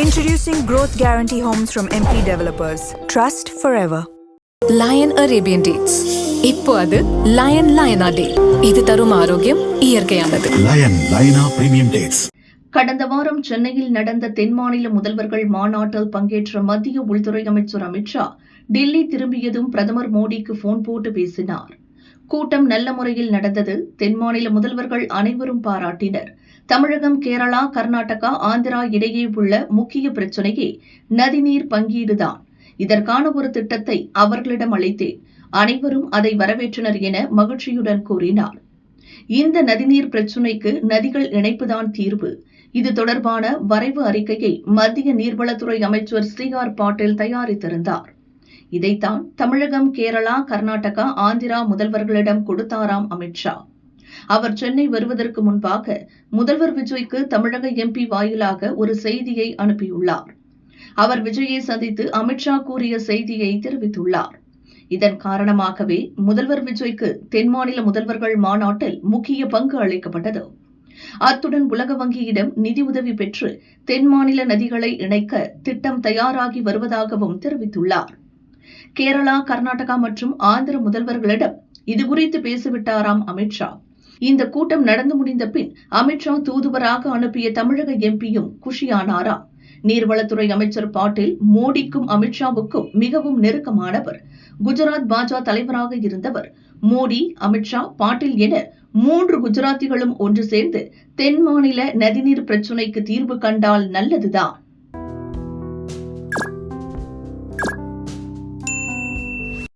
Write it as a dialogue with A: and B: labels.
A: Introducing Growth Guarantee Homes from MP Developers. Trust forever.
B: Lion Arabian Dates. இப்போ அது Lion Liona Day. இது தரும் ஆரோக்கியம் இயற்கையானது.
C: Lion Liona Premium Dates.
D: கடந்த வாரம் சென்னையில் நடந்த தென் மாநில முதல்வர்கள் மாநாட்டில் பங்கேற்ற மத்திய உள்துறை அமைச்சர் அமித்ஷா டெல்லி திரும்பியதும் பிரதமர் மோடிக்கு போன் போட்டு பேசினார். கூட்டம் நல்ல முறையில் நடந்தது. தென் மாநில முதல்வர்கள் அனைவரும் பாராட்டினர். தமிழகம், கேரளா, கர்நாடகா, ஆந்திரா இடையே உள்ள முக்கிய பிரச்சினையே நதிநீர் பங்கீடுதான். இதற்கான ஒரு திட்டத்தை அவர்களிடம் அளித்தேன். அனைவரும் அதை வரவேற்றனர் என மகிழ்ச்சியுடன் கூறினார். இந்த நதிநீர் பிரச்சினைக்கு நதிகள் இணைப்புதான் தீர்வு. இது தொடர்பான வரைவு அறிக்கையை மத்திய நீர்வளத்துறை அமைச்சர் C.R. பாட்டீல் தயாரித்திருந்தார். இதைத்தான் தமிழகம், கேரளா, கர்நாடகா, ஆந்திரா முதல்வர்களிடம் கொடுத்தாராம் அமித்ஷா. அவர் சென்னை வருவதற்கு முன்பாக முதல்வர் விஜய்க்கு தமிழக MP வாயிலாக ஒரு செய்தியை அனுப்பியுள்ளார். அவர் விஜயை சந்தித்து அமித்ஷா கூறிய செய்தியை தெரிவித்துள்ளார். இதன் காரணமாகவே முதல்வர் விஜய்க்கு தென் மாநில முதல்வர்கள் மாநாட்டில் முக்கிய பங்கு அளிக்கப்பட்டது. அத்துடன் உலக வங்கியிடம் நிதி உதவி பெற்று தென் மாநில நதிகளை இணைக்க திட்டம் தயாராகி வருவதாகவும் தெரிவித்துள்ளார். கேரளா, கர்நாடகா மற்றும் ஆந்திர முதல்வர்களிடம் இதுகுறித்து பேசிவிட்டாராம் அமித்ஷா. இந்த கூட்டம் நடந்து முடிந்த பின் அமித்ஷா தூதுவராக அனுப்பிய தமிழக MPயும் குஷியானாராம். நீர்வளத்துறை அமைச்சர் பாட்டீல் மோடிக்கும் அமித்ஷாவுக்கும் மிகவும் நெருக்கமானவர். குஜராத் பாஜக தலைவராக இருந்தவர். மோடி, அமித்ஷா, பாட்டீல் என 3 குஜராத்திகளும் ஒன்று சேர்ந்து தென் மாநில நதிநீர் பிரச்சினைக்கு தீர்வு கண்டால் நல்லதுதான்.